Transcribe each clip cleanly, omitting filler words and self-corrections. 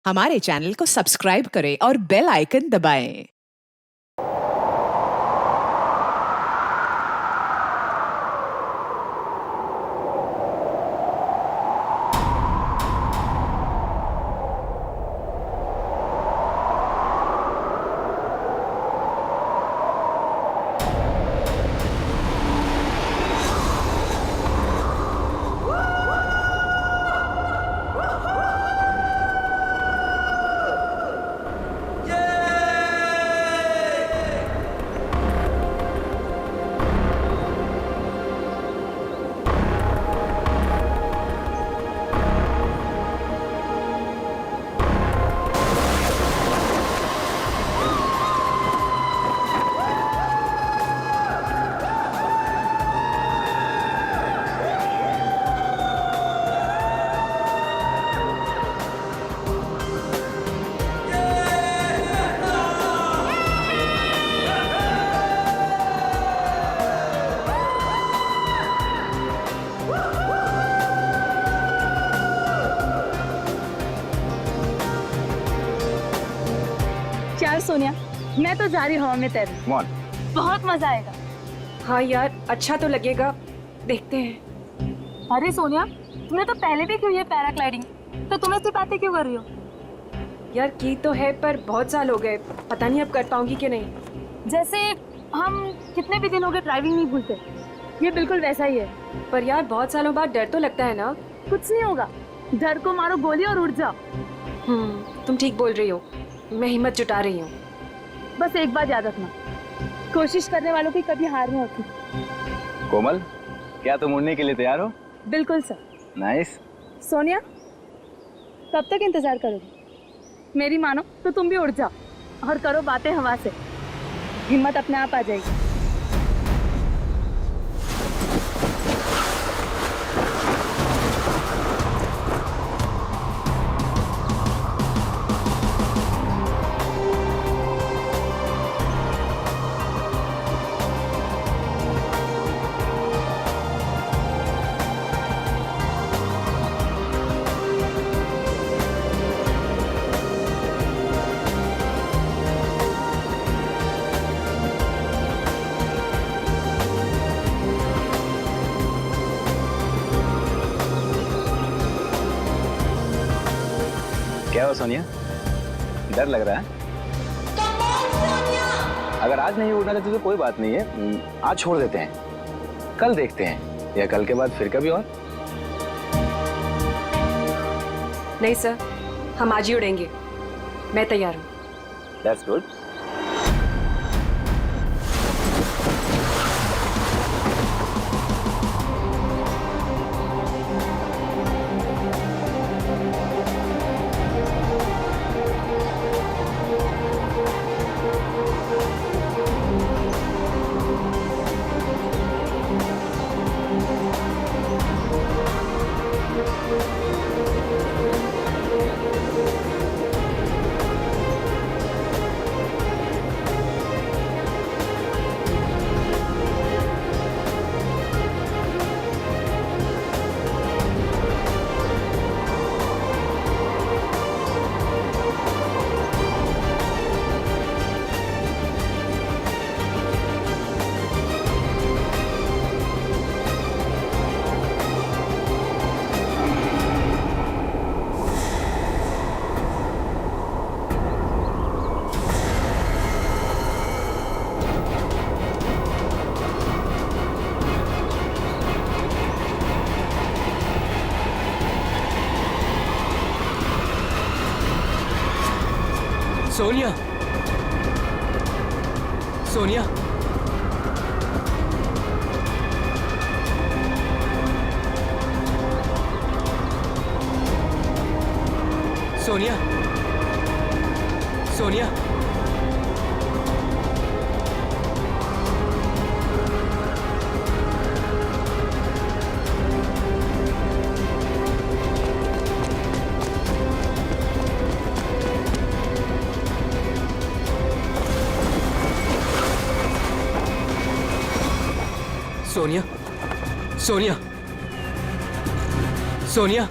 हमारे चैनल को सब्सक्राइब करें और बेल आइकन दबाएं। यार सोनिया, मैं तो जा रही हवा में तैरने। बहुत मजा आएगा। हाँ यार, अच्छा तो लगेगा, देखते हैं। अरे सोनिया, तुमने तो पहले भी की हुई है पैराग्लाइडिंग, तो तुम ऐसी बातें क्यों कर रही हो? यार की तो है, पर बहुत साल हो गए, पता नहीं अब कर पाऊंगी कि नहीं। जैसे हम कितने भी दिन हो गए ड्राइविंग नहीं भूलते, ये बिल्कुल वैसा ही है। पर यार बहुत सालों बाद डर तो लगता है ना। कुछ नहीं होगा, डर को मारो गोली और उड़ जाओ। तुम ठीक बोल रही हो, मैं हिम्मत जुटा रही हूँ। बस एक बात याद रखना, कोशिश करने वालों की कभी हार नहीं होती। कोमल, क्या तुम उड़ने के लिए तैयार हो? बिल्कुल सर। नाइस। सोनिया, कब तक इंतजार करोगे? मेरी मानो तो तुम भी उड़ जाओ और करो बातें हवा से, हिम्मत अपने आप आ जाएगी। क्या हो सोनिया, डर लग रहा है? अगर आज नहीं उड़ना चाहते तो कोई बात नहीं है, आज छोड़ देते हैं, कल देखते हैं, या कल के बाद फिर कभी और। नहीं सर, हम आज ही उड़ेंगे, मैं तैयार हूँ। That's good. सोनिया, सोनिया, सोनिया, सोनिया, सोनिया, सोनिया, सोनिया,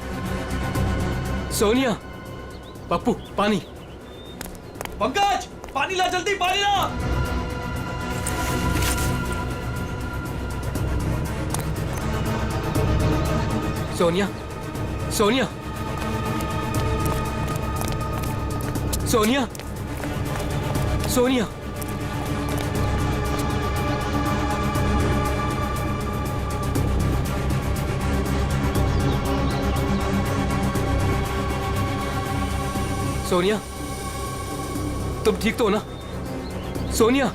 सोनिया, पप्पू पानी। पंकज पानी ला, जल्दी पानी ला। सोनिया, सोनिया, सोनिया, सोनिया। सोनिया, तुम ठीक तो हो ना? सोनिया।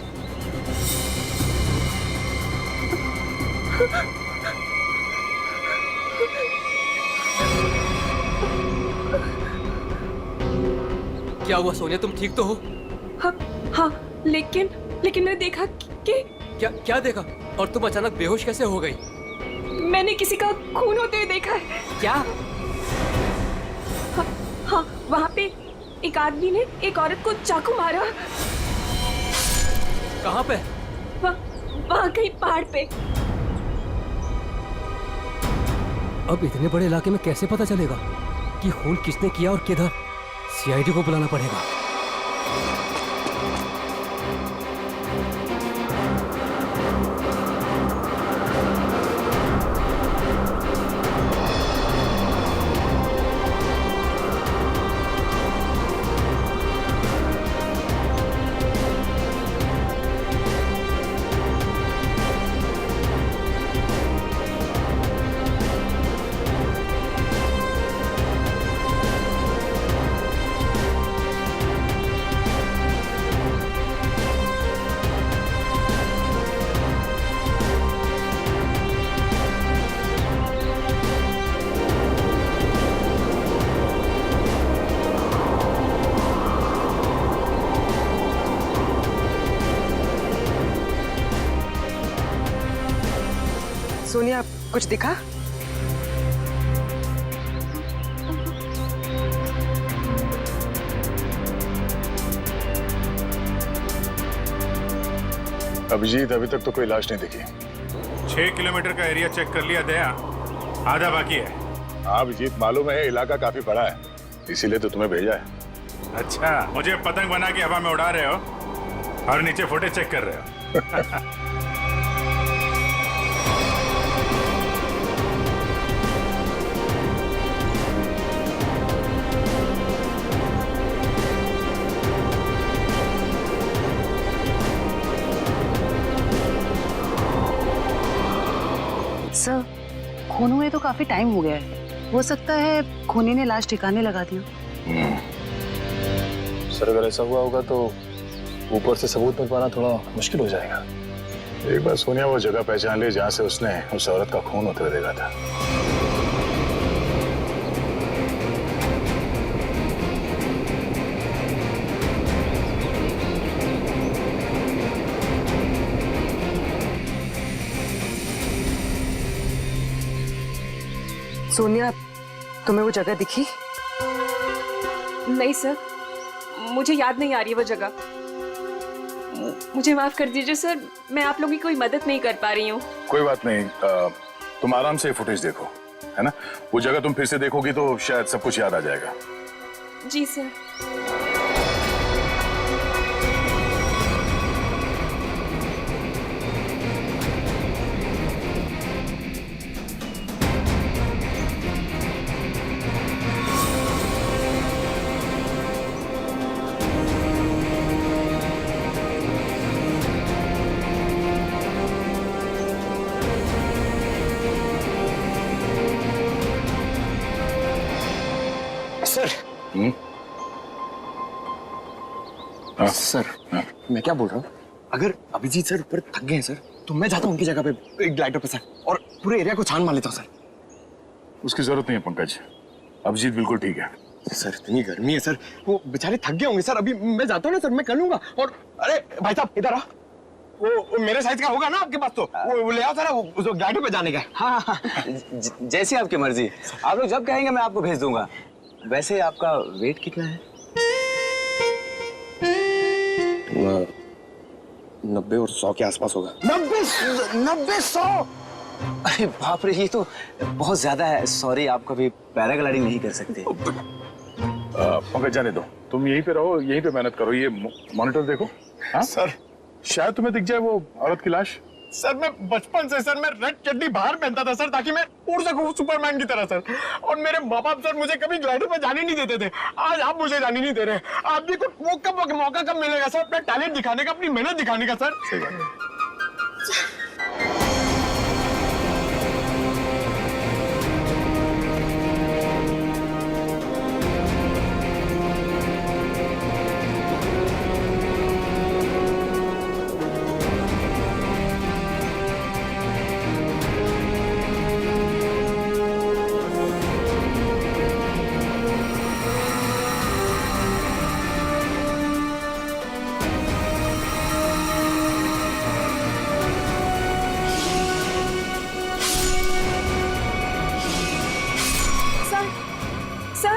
क्या हुआ सोनिया, तुम ठीक तो हो? हाँ हाँ, लेकिन मैंने देखा कि क्या देखा? और तुम अचानक बेहोश कैसे हो गई? मैंने किसी का खून होते हुए देखा है। क्या? हाँ, वहाँ पे एक आदमी ने एक औरत को चाकू मारा। कहाँ पे? वहाँ कहीं पहाड़ पे। अब इतने बड़े इलाके में कैसे पता चलेगा कि खून किसने किया और किधर? सीआईडी को बुलाना पड़ेगा। सोनिया, कुछ दिखा? अभिजीत, अभी तक तो कोई लाश नहीं दिखी। 6 किलोमीटर का एरिया चेक कर लिया दया, आधा बाकी है। हाँ अभिजीत, मालूम है इलाका काफी बड़ा है, इसीलिए तो तुम्हें भेजा है। अच्छा, मुझे पतंग बना के हवा में उड़ा रहे हो और नीचे फुटेज चेक कर रहे हो। सर, खून हुए तो काफी टाइम हो गया है। हो सकता है खूनी ने लाश ठिकाने लगा दिया। सर अगर ऐसा हुआ होगा तो ऊपर से सबूत मिल पाना थोड़ा मुश्किल हो जाएगा। एक बार सोनिया वो जगह पहचान ली जहाँ से उसने उस औरत का खून होते हुए देखा था। सोनिया, तुम्हें वो जगह दिखी? नहीं सर, मुझे याद नहीं आ रही वो जगह। मुझे माफ कर दीजिए सर, मैं आप लोगों की कोई मदद नहीं कर पा रही हूँ। कोई बात नहीं, तुम आराम से फुटेज देखो, है ना? वो जगह तुम फिर से देखोगी तो शायद सब कुछ याद आ जाएगा। जी सर। सर। सर, मैं क्या बोल रहा हूँ, अगर अभिजीत सर ऊपर थक गए हैं सर, तो मैं जाता हूँ उनकी जगह पे एक ग्लाइडर पे सर, और पूरे एरिया को छान मार लेता हूँ सर। उसकी जरूरत नहीं है पंकज, अभिजीत बिल्कुल ठीक है। सर इतनी गर्मी है सर, वो बेचारे थक गए होंगे सर। अभी मैं जाता हूँ ना सर, मैं कर लूंगा। और अरे भाई साहब इधर आ, वो मेरे साइज का होगा ना आपके पास? तो वो ले आओ सर, वो ग्लाइडर पे जाने का। हाँ, जैसी आपकी मर्जी, आप लोग जब कहेंगे मैं आपको भेज दूंगा। वैसे आपका वेट कितना है? 90 और 100 के आसपास होगा। 90-100? अरे बाप रे, ये तो बहुत ज्यादा है। सॉरी, आप कभी पैराग्लाइडिंग नहीं कर सकते। पंकज जाने दो, तुम यहीं पे रहो, यहीं पे मेहनत करो, ये मॉनिटर देखो। हाँ सर शायद तुम्हें दिख जाए वो औरत की लाश। सर मैं बचपन से सर मैं रेड चड्डी बाहर पहनता था सर, ताकि मैं उड़ सकूं सुपरमैन की तरह सर। और मेरे माँ बाप सर मुझे कभी ग्लाइडर पे जाने नहीं देते थे। आज आप मुझे जाने नहीं दे रहे। आप भी को वो कब मौका कब मिलेगा सर अपना टैलेंट दिखाने का, अपनी मेहनत दिखाने का सर? सही बात है। सर सर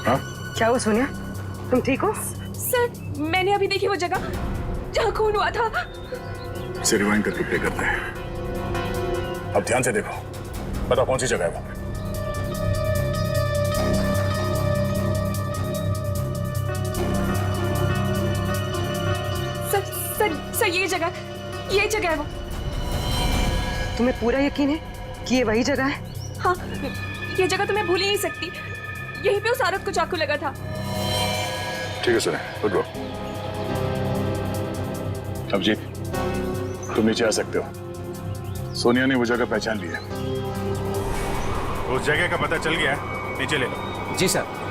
हाँ क्या हुआ सोनिया, तुम ठीक हो? सर मैंने अभी देखी वो जगह जहाँ खून हुआ था। इसे रिवाइंड करके प्ले करते हैं। अब ध्यान से देखो, बताओ कौन सी जगह है वहां पे? सर सर सर ये जगह है वो। तुम्हें पूरा यकीन है कि ये वही जगह है? हाँ, ये जगह तो मैं भूल ही नहीं सकती। यहीं पे उस औरत को चाकू लगा था। ठीक है सर, रुको। अब जी तुम नीचे आ सकते हो। सोनिया ने वो जगह पहचान ली है। उस जगह का पता चल गया, नीचे ले लो। जी सर।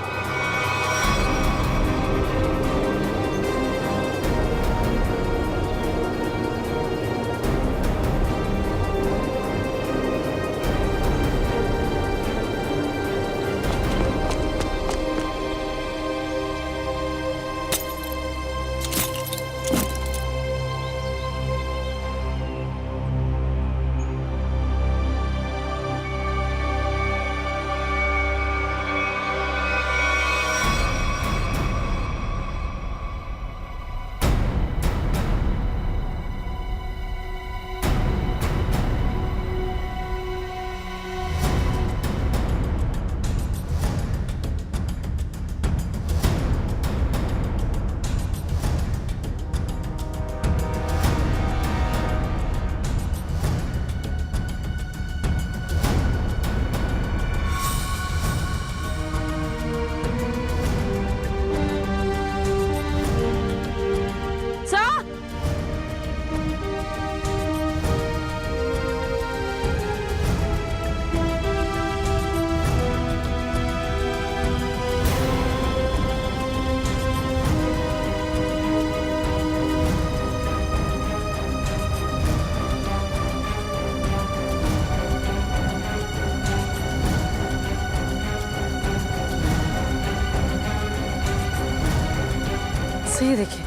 ये देखिए,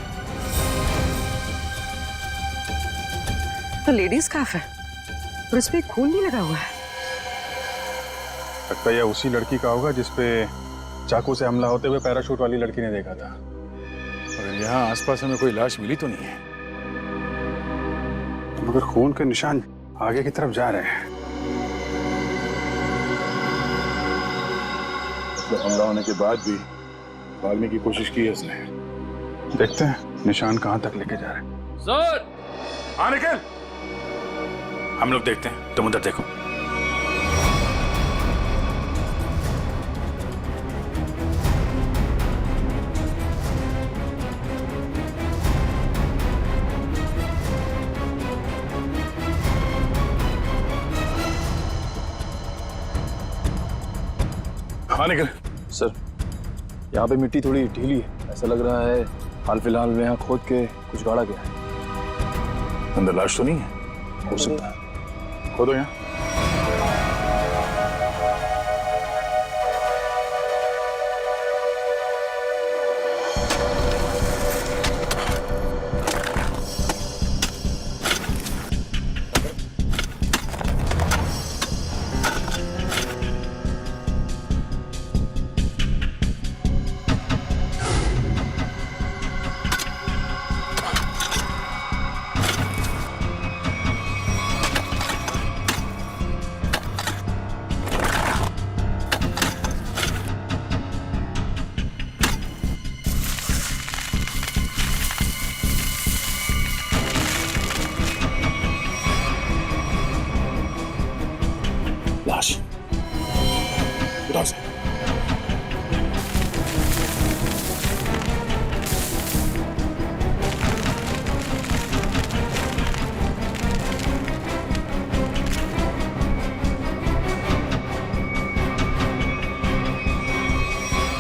तो लेडीज काफ है और इस पे खून नहीं लगा हुआ है। लगता है यह उसी लड़की का होगा जिसपे चाकू से हमला होते हुए पैराशूट वाली लड़की ने देखा था। और यहाँ आसपास हमें कोई लाश मिली तो नहीं है, मगर खून के निशान आगे की तरफ जा रहे हैं। तो हमला होने के बाद भी भागने की कोशिश की है इसने। देखते हैं निशान कहां तक लेके जा रहे हैं। सर हाँ निकल, हम लोग देखते हैं, तुम उधर देखो। हाँ निकल। सर यहाँ पे मिट्टी थोड़ी ढीली है, ऐसा लग रहा है हाल फिलहाल में यहाँ खोद के कुछ गाड़ा गया है। अंदर लाश तो नहीं है? हो सकता है। खोदो यहाँ।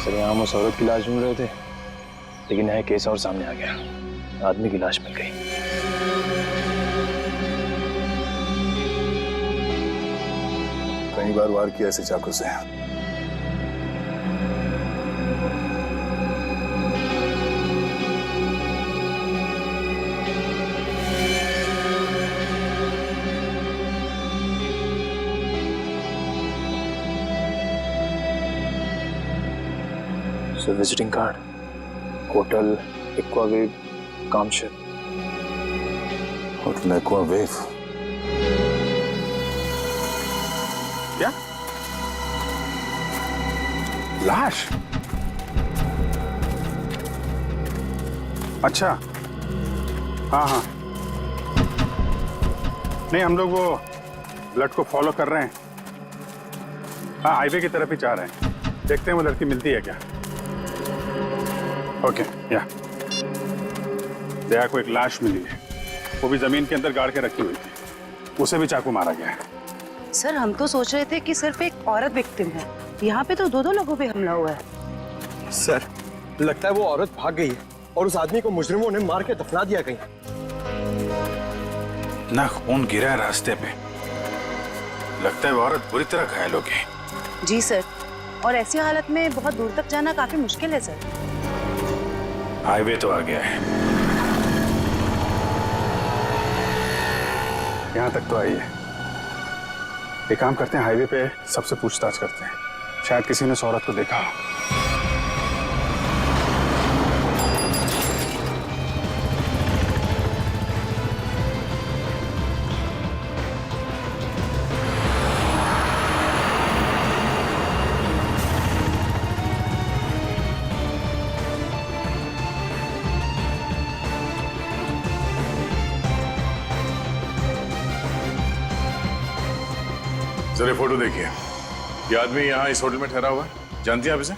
सर यहाँ हम उस औरत की लाश ढूंढ रहे थे, लेकिन नया केस और सामने आ गया। आदमी की लाश मिल गई। कई बार वार किया ऐसे चाकू से। So visiting card, hotel Aquawave, Kamshit. Hotel Aquawave. क्या? लाश? अच्छा, हाँ हाँ। नहीं, हम लोग वो लट को फॉलो कर रहे हैं। हाँ, हाईवे की तरफ ही जा रहे हैं। देखते हैं वो लड़की मिलती है क्या। ओके, या दया को एक लाश मिली है, वो भी जमीन के अंदर गाड़ के रखी हुई थी। उसे भी चाकू मारा गया है। सर हम तो सोच रहे थे कि सिर्फ एक औरत विक्टिम है, यहाँ पे तो दो लोगों पे हमला हुआ है। सर लगता है वो औरत भाग गई है और उस आदमी को मुजरिमों ने मार के दफना दिया कहीं। ना खून गिरा है रास्ते पे, लगता है वो औरत बुरी तरह घायल हो गई। जी सर, और ऐसी हालत में बहुत दूर तक जाना काफी मुश्किल है सर। हाईवे तो आ गया है, यहाँ तक तो आई है। एक काम करते हैं, हाईवे पे सबसे पूछताछ करते हैं, शायद किसी ने उस औरत को देखा हो। जरा फोटो देखिए, ये आदमी यहाँ इस होटल में ठहरा हुआ है, जानती हैं आप इसे?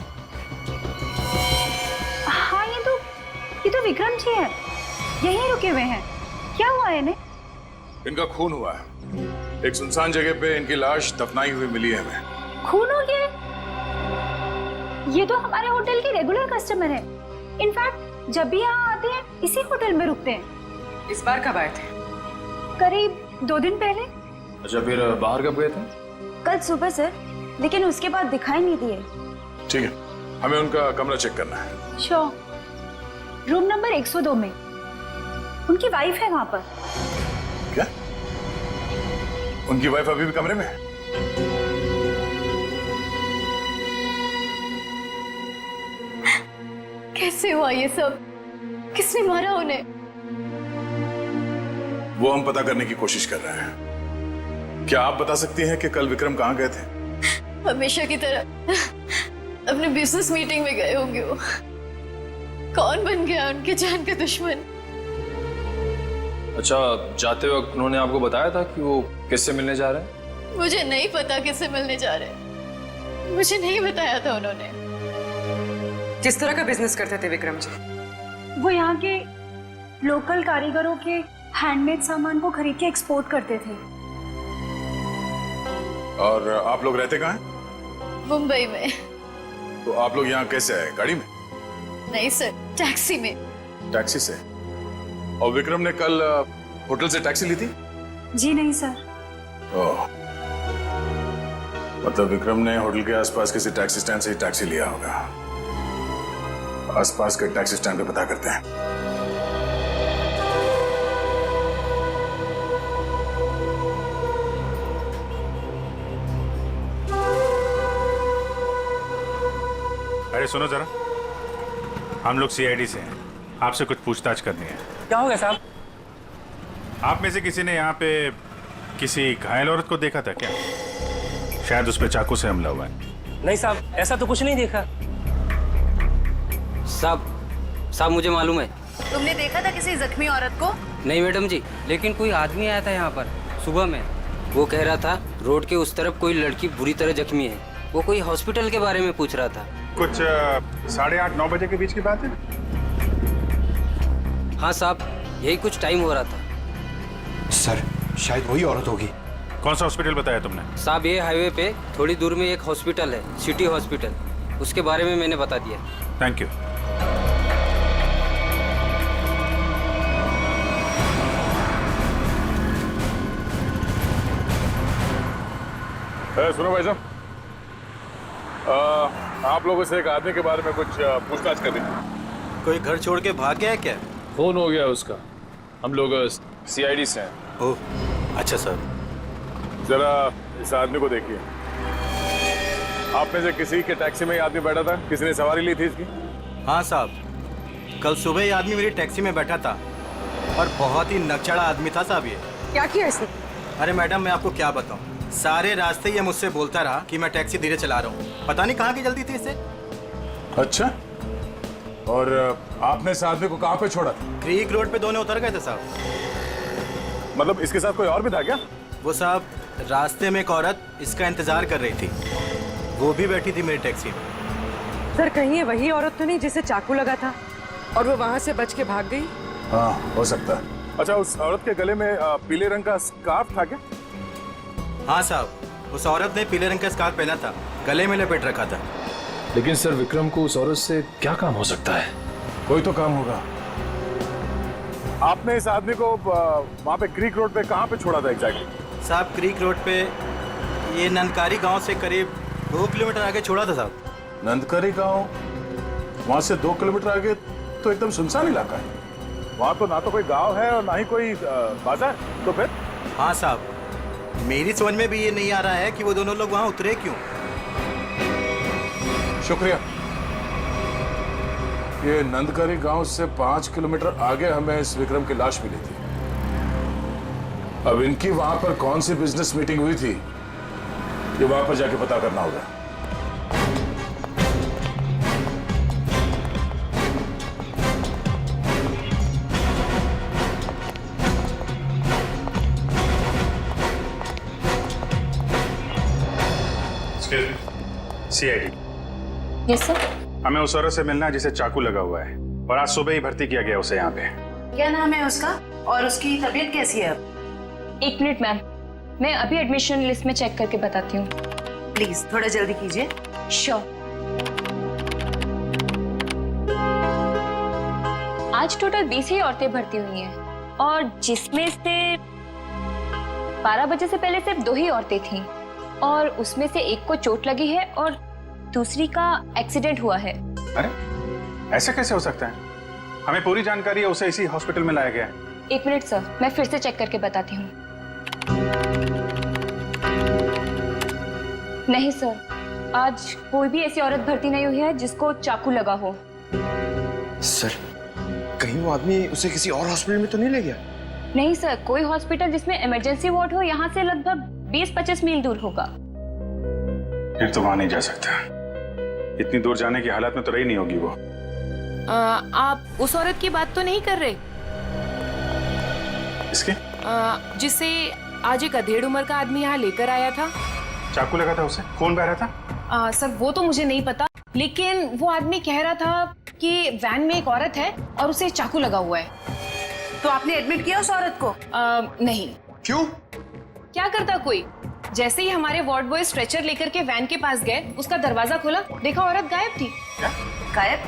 हाँ ये तो विक्रम जी है, यहीं रुके हुए हैं। क्या हुआ है इन्हें? इनका खून हुआ है, एक सुनसान जगह पे इनकी लाश दफनाई हुई मिली है हमें। खून हो गया है? ये तो हमारे होटल के रेगुलर कस्टमर है। इनफैक्ट जब भी यहाँ आते हैं इसी होटल में रुकते हैं। इस बार कब आए थे? करीब 2 दिन पहले। अच्छा, फिर बाहर कब गए थे? कल सुबह सर, लेकिन उसके बाद दिखाई नहीं दिए। ठीक है, हमें उनका कमरा चेक करना है। श्योर। रूम नंबर 102 में उनकी वाइफ है वहां पर। क्या? उनकी वाइफ अभी भी कमरे में है? कैसे हुआ ये सब? किसने मारा उन्हें? वो हम पता करने की कोशिश कर रहे हैं। क्या आप बता सकती हैं कि कल विक्रम कहाँ गए थे? हमेशा की तरह अपने बिजनेस मीटिंग में गए होंगे वो। कौन बन गया उनके जान का दुश्मन? अच्छा, जाते वक्त उन्होंने आपको बताया था कि वो किससे मिलने जा रहे हैं? मुझे नहीं पता किससे मिलने जा रहे हैं, मुझे नहीं बताया था उन्होंने। किस तरह का बिजनेस करते थे विक्रम जी? वो यहाँ के लोकल कारीगरों के हैंडमेड सामान को खरीद के एक्सपोर्ट करते थे। और आप लोग रहते कहाँ हैं? मुंबई में। तो आप लोग यहाँ कैसे आए? गाड़ी में? नहीं सर, टैक्सी में। टैक्सी से? और विक्रम ने कल होटल से टैक्सी ली थी? जी नहीं सर। ओह, मतलब विक्रम ने होटल के आसपास किसी टैक्सी स्टैंड से ही टैक्सी लिया होगा। आसपास के टैक्सी स्टैंड पे पता करते हैं। अरे सुनो जरा, हम लोग सीआईडी से हैं, आपसे कुछ पूछताछ करनी है। क्या हो गया साहब? आप में से किसी ने यहाँ पे किसी घायल औरत को देखा था क्या? शायद उस पे चाकू से हमला हुआ है। नहीं साहब, ऐसा तो कुछ नहीं देखा। साहब मुझे मालूम है। तुमने देखा था किसी जख्मी औरत को? नहीं मैडम जी, लेकिन कोई आदमी आया था यहाँ पर सुबह में। वो कह रहा था रोड के उस तरफ कोई लड़की बुरी तरह जख्मी है। वो कोई हॉस्पिटल के बारे में पूछ रहा था। कुछ 8:30-9 बजे के बीच की बात है। हाँ साहब, यही कुछ टाइम हो रहा था। सर शायद वही औरत होगी। कौन सा हॉस्पिटल बताया तुमने? साहब ये हाईवे पे थोड़ी दूर में एक हॉस्पिटल है, सिटी हॉस्पिटल। उसके बारे में मैंने बता दिया। Thank you. सुनो भाई साहब, आप लोगों से एक आदमी के बारे में कुछ पूछताछ करनी थी। कोई घर छोड़ के भाग गया है क्या? फोन हो गया उसका। हम लोग CID से हैं। ओह अच्छा सर। जरा इस आदमी को देखिए। आप में से किसी के टैक्सी में ये आदमी बैठा था? किसी ने सवारी ली थी इसकी? हाँ साहब, कल सुबह ये आदमी मेरी टैक्सी में बैठा था और बहुत ही नकचड़ा आदमी था साहब ये। क्या किया इसने? अरे मैडम मैं आपको क्या बताऊं, सारे रास्ते ये मुझसे बोलता रहा कि मैं टैक्सी धीरे चला रहा हूँ। पता नहीं कहाँ की जल्दी थी इसे। अच्छा, और आपने इस आदमी को कहाँ पे छोड़ा था? क्रीक रोड पे दोनों उतर गए थे साहब। मतलब इसके साथ कोई और भी था क्या? वो साहब रास्ते में एक औरत इसका इंतजार कर रही थी, वो भी बैठी थी मेरी टैक्सी में। सर कहीं ये वही औरत तो नहीं जिसे चाकू लगा था और वो वहाँ से बच के भाग गई? हाँ हो सकता है। अच्छा, उस औरत के गले में पीले रंग का स्कार्फ था क्या? हाँ साहब, उस औरत ने पीले रंग का स्कार्फ पहना था, गले में लपेट रखा था। लेकिन सर विक्रम को उस औरत से क्या काम हो सकता है? कोई तो काम होगा। आपने इस आदमी को वहाँ पे क्रीक रोड पे कहाँ पे छोड़ा था एग्जैक्टली? साहब क्रीक रोड पे ये नंदकारी गांव से करीब 2 किलोमीटर आगे छोड़ा था साहब। नंदकारी गांव? वहाँ से 2 किलोमीटर आगे तो एकदम सुनसान इलाका है। वहाँ तो ना तो कोई गांव है और ना ही कोई बाजार। तो फिर? हाँ साहब, मेरी समझ में भी ये नहीं आ रहा है कि वो दोनों लोग वहाँ उतरे क्यों। शुक्रिया। ये नंदकारी गांव से 5 किलोमीटर आगे हमें इस विक्रम की लाश मिली थी। अब इनकी वहां पर कौन सी बिजनेस मीटिंग हुई थी, ये वहां पर जाके पता करना होगा। CID। Yes sir. हमें उस औरत से मिलना है जिसे चाकू लगा हुआ है और आज सुबह ही भर्ती किया गया उसे यहाँ पे। क्या नाम है उसका और उसकी तबीयत कैसी है अब? 1 मिनट मैम, मैं अभी एडमिशन लिस्ट में चेक करके बताती हूँ। प्लीज थोड़ा जल्दी कीजिए। श्योर। आज टोटल 20 ही औरतें भर्ती हुई हैं और जिसमें से 12 बजे से पहले सिर्फ 2 ही औरतें थीं और उसमें से एक को चोट लगी है और दूसरी का एक्सीडेंट हुआ है। अरे ऐसा कैसे हो सकता है? हमें पूरी जानकारी है, उसे इसी हॉस्पिटल में लाया गया है। 1 मिनट सर, मैं फिर से चेक करके बताती हूँ। नहीं सर, आज कोई भी ऐसी औरत भर्ती नहीं हुई है जिसको चाकू लगा हो। सर, कहीं वो आदमी उसे किसी और हॉस्पिटल में तो नहीं ले गया? नहीं सर, कोई हॉस्पिटल जिसमें इमरजेंसी वार्ड हो यहाँ से लगभग 20-25 मील दूर होगा। फिर तो वहां नहीं जा सकता। इतनी दूर जाने की हालत में तो रही नहीं होगी वो। आप उस औरत की बात तो नहीं कर रहे? इसके? जिसे आज एक अधेड़ उम्र का आदमी यहाँ लेकर आया था। चाकू लगा था उसे? खून बह रहा था? सर वो तो मुझे नहीं पता, लेकिन वो आदमी कह रहा था कि वैन में एक औरत है और उसे चाकू लगा हुआ है। तो आपने एडमिट किया उस औरत को? नहीं। क्यों? क्या करता कोई? जैसे ही हमारे वार्ड बॉय स्ट्रेचर लेकर के वैन के पास गए, उसका दरवाजा खोला, देखा औरत गायब थी। क्या? गायब?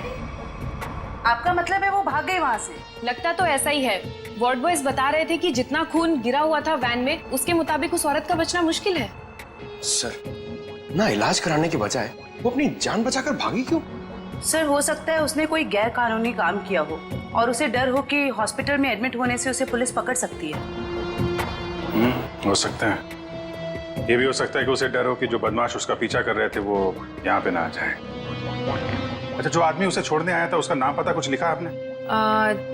आपका मतलब है वो भाग गई वहाँ से? लगता तो ऐसा ही है। वार्ड बॉयज बता रहे थे कि जितना खून गिरा हुआ था वैन में, उसके मुताबिक उस औरत का बचना मुश्किल है। सर, ना इलाज कराने के बजाय वो अपनी जान बचाकर भागी क्यों? सर हो सकता है उसने कोई गैर कानूनी काम किया हो और उसे डर हो कि हॉस्पिटल में एडमिट होने से उसे पुलिस पकड़ सकती है। हो सकता है। ये भी हो सकता है कि उसे डर हो कि जो बदमाश उसका पीछा कर रहे थे वो यहाँ पे ना आ जाए। अच्छा, जो आदमी उसे छोड़ने आया था उसका नाम पता कुछ लिखा आपने?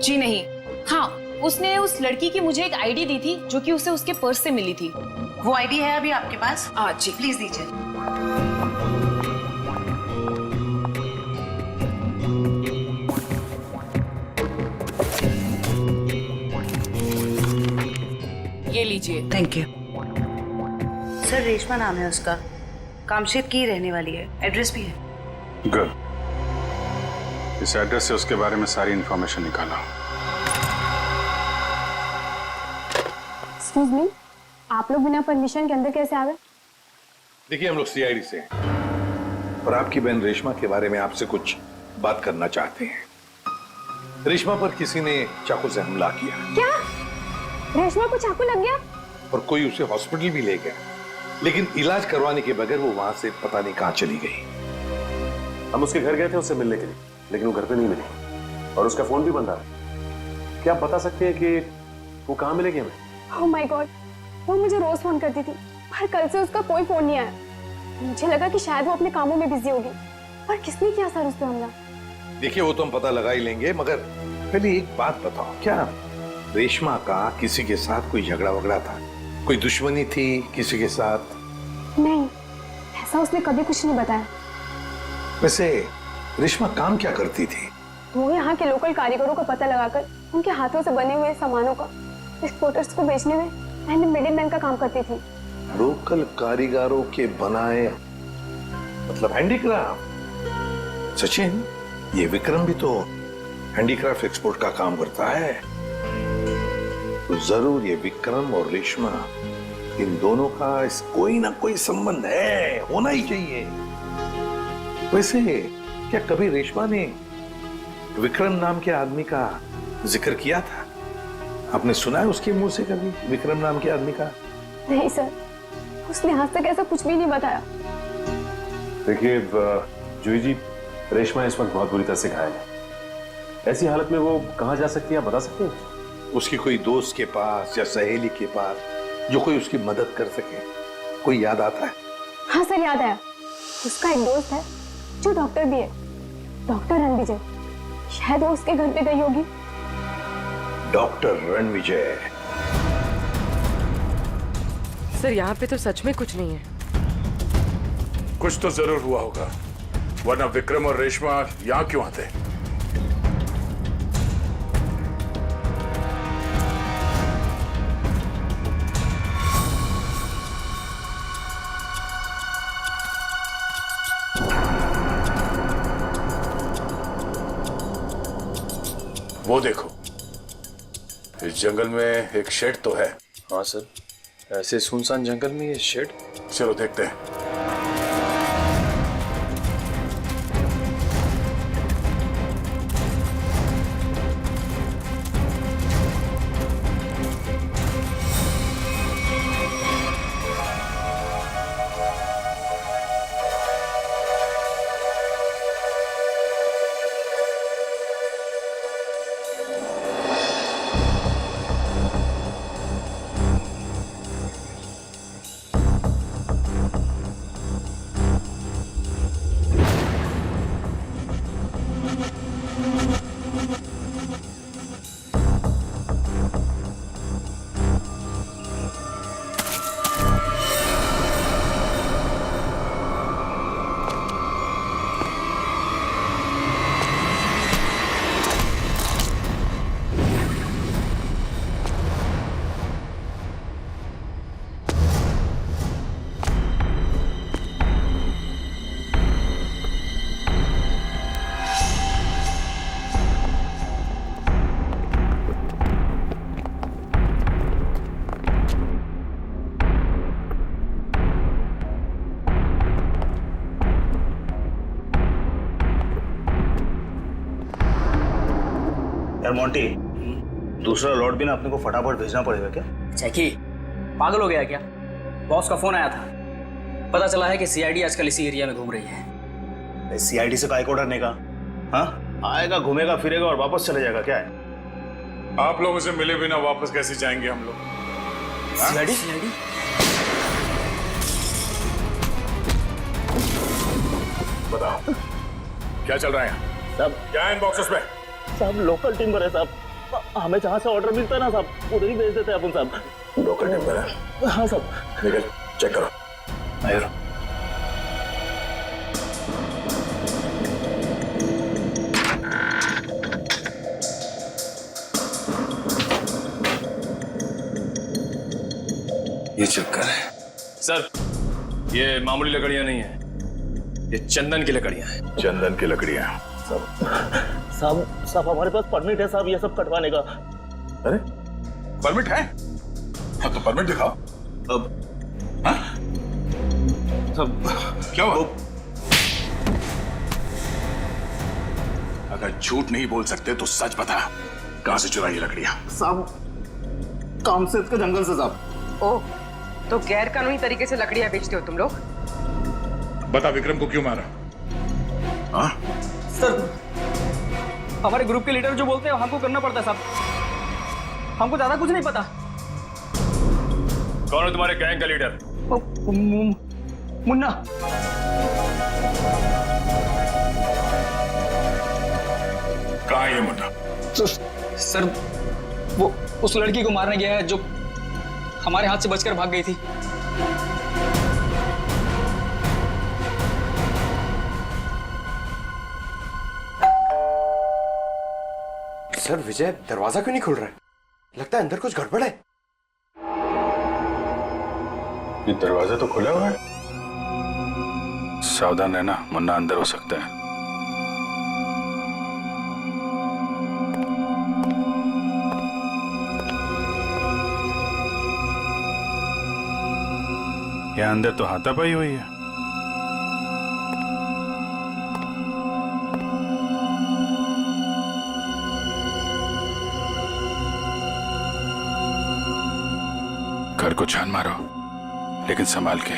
जी नहीं। हाँ, उसने उस लड़की की मुझे एक आईडी दी थी जो कि उसे उसके पर्स से मिली थी। वो आईडी है अभी आपके पास? जी प्लीज दीजिए। ये लीजिए। Thank you. सर रेशमा नाम है उसका, कामशेद की रहने वाली है, एड्रेस भी है। गुड। इस एड्रेस से उसके बारे में सारी इंफॉर्मेशन निकाला। एक्सक्यूज मी, आप लोग बिना परमिशन के अंदर कैसे आ गए? देखिए हम लोग CID से हैं और आपकी बहन रेशमा के बारे में आपसे कुछ बात करना चाहते हैं। रेशमा पर किसी ने चाकू से हमला किया। क्या रेशमा को चाकू लग गया? और कोई उसे हॉस्पिटल भी ले गया, लेकिन इलाज करवाने के बगैर वो वहां से पता नहीं कहां चली गई। हम उसके घर गए थे उससे मिलने के लिए, लेकिन वो घर पे नहीं मिली और उसका फोन भी बंद रहा। क्या आप बता सकते हैं कि वो कहाँ मिलेगी हमें? ओह माय गॉड, वो मुझे रोज फोन करती थी, पर कल से उसका कोई फोन नहीं आया। मुझे लगा कि शायद वो अपने कामों में बिजी होगी। पर किसने किया सर उस पे हमला? देखिए वो तो हम पता लगा ही लेंगे, मगर पहले एक बात बताओ, क्या रेशमा का किसी के साथ कोई झगड़ा वगड़ा था? कोई दुश्मनी थी किसी के साथ? नहीं, ऐसा उसने कभी कुछ नहीं बताया। वैसे रेशमा काम क्या करती थी? वो यहाँ के लोकल कारीगरों का पता लगाकर उनके हाथों से बने हुए सामानों का एक्सपोर्टर्स को बेचने में एंड मिडिलमैन का काम करती थी। लोकल कारीगरों के बनाए मतलब हैंडीक्राफ्ट? सचिन, ये विक्रम भी तो हैंडीक्राफ्ट एक्सपोर्ट का काम करता है, तो जरूर ये विक्रम और रेशमा, इन दोनों का कोई ना कोई संबंध है, होना ही चाहिए। वैसे क्या कभी रेशमा ने विक्रम नाम के आदमी का जिक्र किया था? आपने सुना है उसके मुंह से कभी विक्रम नाम के आदमी का? नहीं सर, उसने आज तक ऐसा कुछ भी नहीं बताया। देखिए जूही जी, रेशमा इस वक्त बहुत बुरी तरह से घायल है। ऐसी हालत में वो कहाँ जा सकती है, आप बता सकते हैं? उसकी कोई दोस्त के पास या सहेली के पास जो कोई उसकी मदद कर सके, कोई याद आता है? हाँ सर, याद आया। उसका एक दोस्त है जो डॉक्टर भी है, डॉक्टर रणविजय। शायद वो उसके घर पे गई होगी। डॉक्टर रणविजय? सर यहाँ पे तो सच में कुछ नहीं है। कुछ तो जरूर हुआ होगा, वरना विक्रम और रेशमा यहाँ क्यों आते? वो देखो, इस जंगल में एक शेड तो है। हाँ सर, ऐसे सुनसान जंगल में ये शेड? चलो देखते हैं। यार मोंटी, दूसरा लॉट भी ना अपने को फटाफट भेजना पड़ेगा क्या? जैकी, पागल हो गया क्या? बॉस का फोन आया था, पता चला है कि सीआईडी आजकल इसी एरिया में घूम रही है। सीआईडी से काय को डरने का? हाँ, आएगा, घूमेगा, फिरेगा और वापस चले जाएगा, क्या है? आप लोगों से मिले बिना वापस कैसे जाएंगे हम लोग? सीआईडी? बताओ क्या चल रहा है? सब क्या है इन बॉक्सेस में? सब लोकल टिम्बर है साहब, हमें जहाँ से ऑर्डर मिलता है ना साहब, उधर ही भेज देते हैं अपन साहब। लोकल टिम्बर है? हाँ साहब। निकल, चेक करो। आयो। ये चक्कर है सर, ये मामूली लकड़ियां नहीं है, ये चंदन की लकड़ियां हैं। चंदन की लकड़ियां? साहब हमारे पास परमिट है साहब ये सब कटवाने का। अरे परमिट है? हाँ तो परमिट दिखाओ। अब हाँ? सब क्या हुआ? अगर झूठ नहीं बोल सकते तो सच बता, कहां से चुराई लकड़ियां? साहब, कामसेद के जंगल से साहब। ओह, तो गैर कानूनी तरीके से लकड़ियां बेचते हो तुम लोग? बता, विक्रम को क्यों मारा? हाँ? सर, हमारे ग्रुप के लीडर जो बोलते हैं हमको करना पड़ता है साहब। हमको ज्यादा कुछ नहीं पता। कौन है तुम्हारे गैंग का लीडर? मुन्ना। कहाँ है ये मुन्ना? सर, वो उस लड़की को मारने गया है जो हमारे हाथ से बचकर भाग गई थी। सर, विजय दरवाजा क्यों नहीं खुल रहा है? लगता है अंदर कुछ गड़बड़ है। ये दरवाजा तो खुला हुआ है। सावधान रहना, मुन्ना अंदर हो सकता है। यहाँ अंदर तो हाथापाई हुई है। घर को छान मारो, लेकिन संभाल के।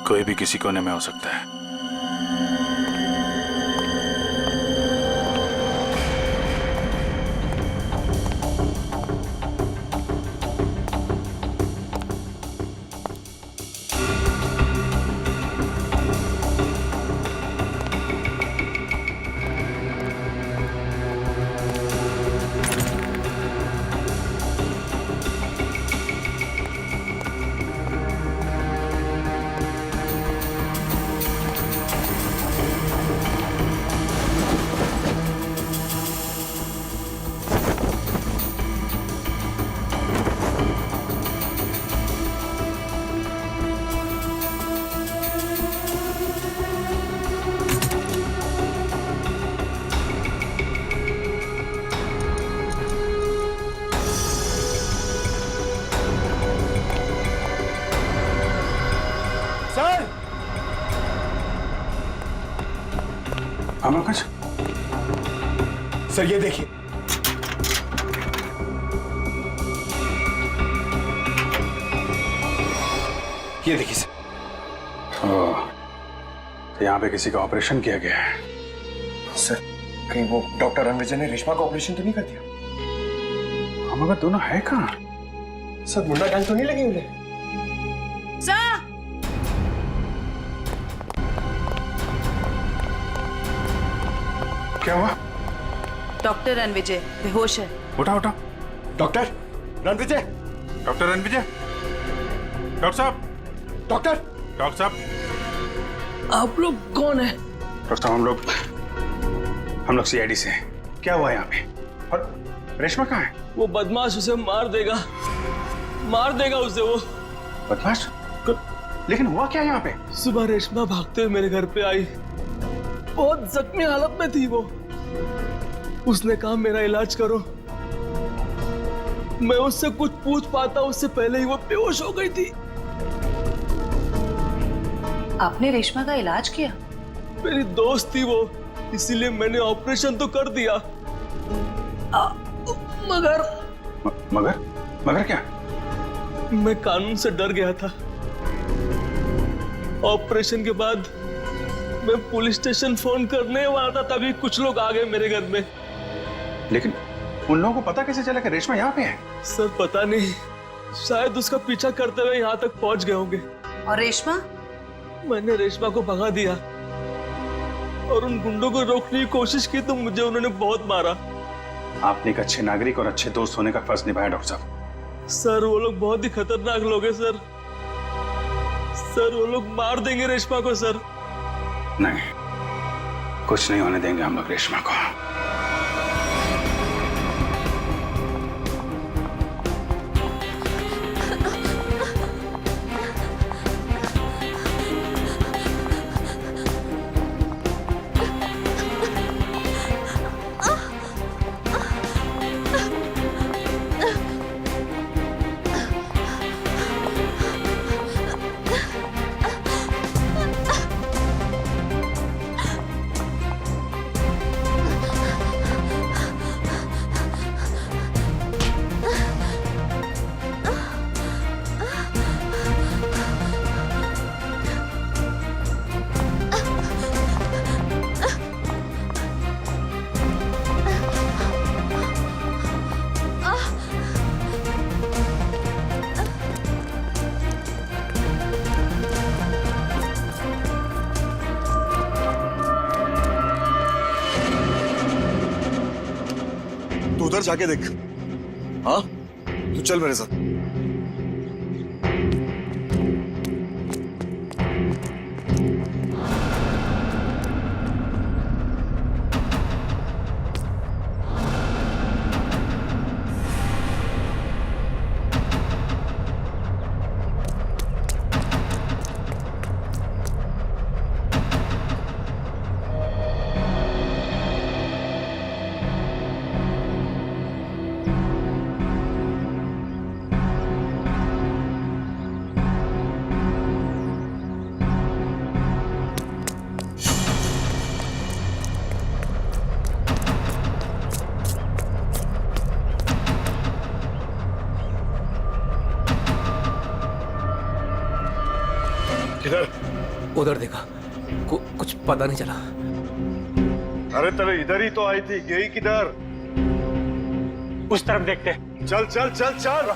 कोई भी किसी कोने में हो सकता है। पंकज, सर ये देखिए। ये देखिए सर। तो यहाँ पे किसी का ऑपरेशन किया गया है। सर, कहीं वो डॉक्टर रणविजय ने रेशमा का ऑपरेशन तो नहीं कर दिया? हम अगर दोनों है कहाँ? सर, मुंडा गैंग तो नहीं लगी उन्हें? क्या हुआ? डॉक्टर रणविजय बेहोश है। उठा उठा। Doctor Ranvijay, doctor Ranvijay, doctor साहब, डॉक्टर साहब, आप लोग कौन है? डॉक्टर साहब, हम लोग सीआईडी से हैं। क्या हुआ यहाँ पे? और रेशमा कहाँ है? वो बदमाश उसे मार देगा उसे वो। बदमाश? लेकिन हुआ क्या यहाँ पे? सुबह रेशमा भागते हुए मेरे घर पे आई। बहुत जख्मी हालत में थी वो। उसने कहा मेरा इलाज करो। मैं उससे कुछ पूछ पाता उससे पहले ही वो बेहोश हो गई थी। आपने रेशमा का इलाज किया? मेरी दोस्त थी वो, इसीलिए मैंने ऑपरेशन तो कर दिया। मगर क्या? मैं कानून से डर गया था। ऑपरेशन के बाद मैं पुलिस स्टेशन फोन करने वाला था, तभी कुछ लोग आ गए मेरे घर में। लेकिन उन लोगों को पता कैसे चला कि रेशमा यहाँ पे है? सर पता नहीं, शायद उसका पीछा करते हुए यहाँ तक पहुंच गए होंगे। और रेशमा? मैंने रेशमा को भगा दिया और उन गुंडों को रोकने की कोशिश की तो मुझे उन्होंने बहुत मारा। आपने एक अच्छे नागरिक और अच्छे दोस्त होने का फर्ज निभाया डॉक्टर साहब। सर वो लोग बहुत ही खतरनाक लोग हैं सर। सर वो लोग मार देंगे रेशमा को सर। नहीं, कुछ नहीं होने देंगे हम लोग रेशमा को। उधर जाके देख। हाँ, तू चल मेरे साथ। उधर देखा, कुछ पता नहीं चला। अरे तेरे इधर ही तो आई थी, यही किधर? उस तरफ देखते। चल चल चल चल।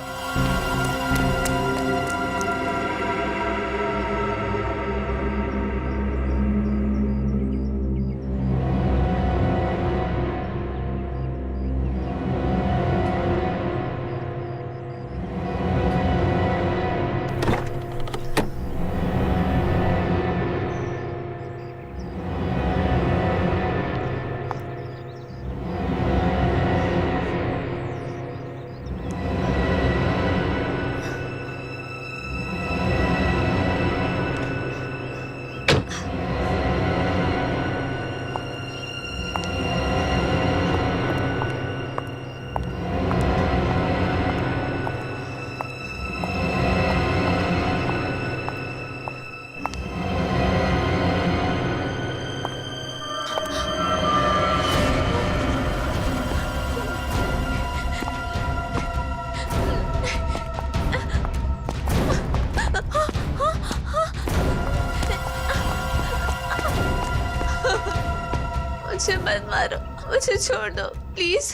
मुझे मत मारो, मुझे छोड़ दो प्लीज।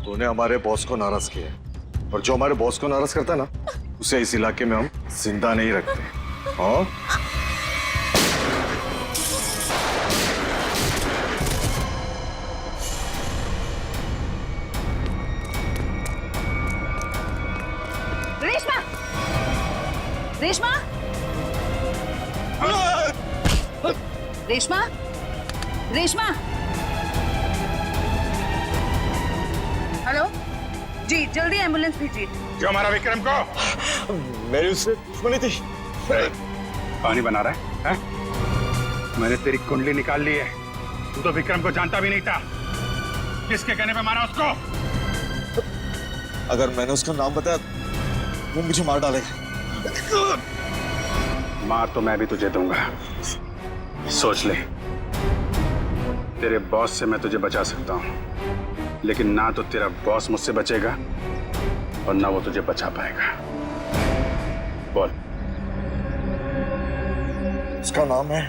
तूने हमारे बॉस को नाराज किया है, और जो हमारे बॉस को नाराज करता है ना, उसे इस इलाके में हम जिंदा नहीं रखते। हाँ? रेशमा, रेशमा, रेशमा, रेशमा। हेलो जी, जल्दी एम्बुलेंस भेजिए। क्यों मारा विक्रम को? मेरी उससे दुश्मनी थी। पानी बना रहा है? मैंने तेरी कुंडली निकाल ली है। तू तो विक्रम को जानता भी नहीं था। किसके कहने पे मारा उसको? अगर मैंने उसका नाम बताया वो मुझे मार डालेगा। मार तो मैं भी तुझे दूंगा, सोच ले। तेरे बॉस से मैं तुझे बचा सकता हूँ, लेकिन ना तो तेरा बॉस मुझसे बचेगा और ना वो तुझे बचा पाएगा। बोल। उसका नाम है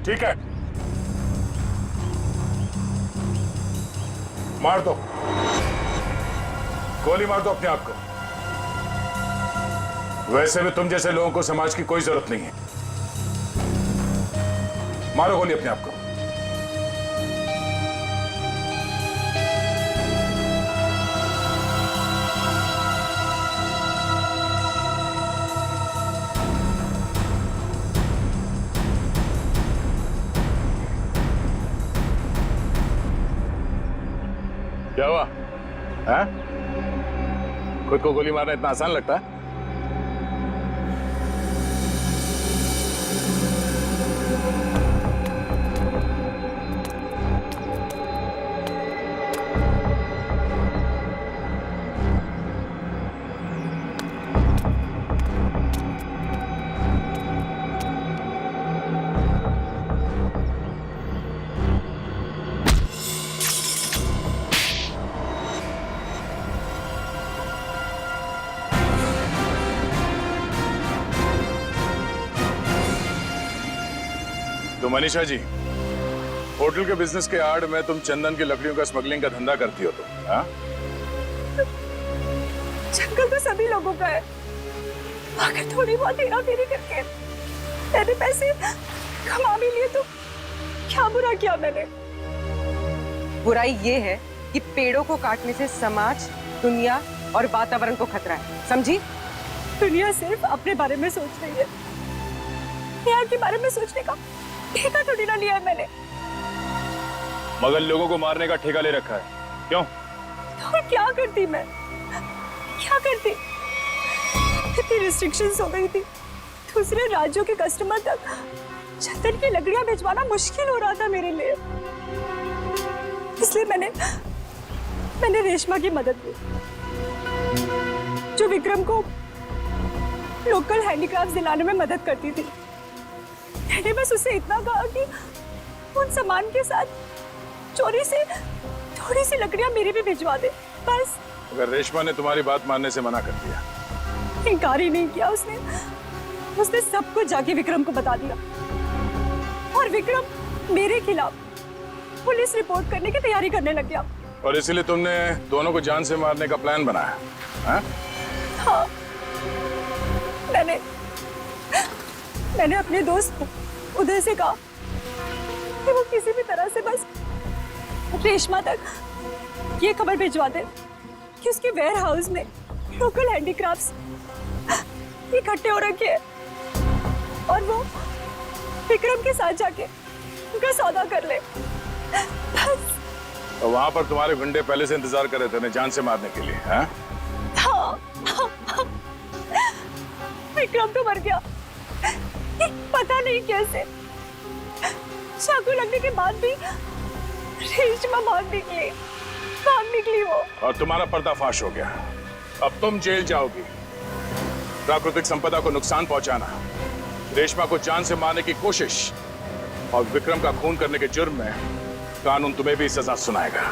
ठीक है, मार दो, गोली मार दो अपने आप को। वैसे भी तुम जैसे लोगों को समाज की कोई जरूरत नहीं है। मारो गोली अपने आप को। क्या हुआ? हैं? खुद को गोली मारना इतना आसान लगता है? तो मनीषा जी, होटल के बिजनेस के आड़ में तुम चंदन की लकड़ियों का स्मगलिंग का धंधा करती हो तुम, हाँ? जंगल तो सभी लोगों का है। अगर थोड़ी बहुत हेरा फेरी करके मैंने पैसे कमा भी लिए तो क्या बुरा किया मैंने? बुराई ये है कि पेड़ों को काटने से समाज, दुनिया और वातावरण को खतरा है, समझी? दुनिया सिर्फ अपने बारे में सोच रही है, यहाँ के बारे में सोचने का ठेका थोड़ी ना लिया है मैंने। मगर लोगों को मारने का ठेका ले रखा है, क्यों? तो क्या करती मैं? क्या करती? इतनी रिस्ट्रिक्शंस हो गई थी, दूसरे राज्यों के कस्टमर तक चंदन की लकड़ियां भिजवाना मुश्किल हो रहा था मेरे लिए। इसलिए मैंने रेशमा की मदद की, जो विक्रम को लोकल हैंडीक्राफ्ट दिलाने में मदद करती थी। मैंने बस उससे इतना कहा कि उन सामान के साथ चोरी से थोड़ी सी लकड़ियां मेरे भी भिजवा दे, बस। अगर रेशमा ने तुम्हारी बात मानने से मना कर दिया? इनकार ही नहीं किया उसने सब कुछ जाके विक्रम को बता दिया, और विक्रम मेरे खिलाफ पुलिस रिपोर्ट करने की तैयारी करने लग गया। और इसीलिए तुमने दोनों को जान से मारने का प्लान बनाया, हाँ? हाँ, मैंने अपने दोस्त उदय से कहा कि वो किसी भी तरह से बस रेशमा तक ये खबर भिजवा दे कि उसके वेयर हाउस में लोकल हैंडीक्राफ्ट्स इकट्ठे हो रखे हैं, और वो विक्रम के साथ जाके उनका सौदा कर ले, बस। और वहां पर तुम्हारे गुंडे पहले से इंतजार कर रहे थे उन्हें जान से मारने के लिए, हाँ? हाँ, विक्रम तो मर गया, पता नहीं कैसे। चाकू लगने के बाद भी रेशमा भाग निकली वो। और तुम्हारा पर्दाफाश हो गया। अब तुम जेल जाओगी। प्राकृतिक संपदा को नुकसान पहुंचाना, रेशमा को जान से मारने की कोशिश और विक्रम का खून करने के जुर्म में कानून तुम्हें भी सजा सुनाएगा।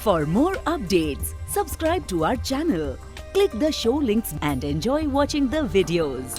For more updates, subscribe to our channel, click the show links and enjoy watching the videos.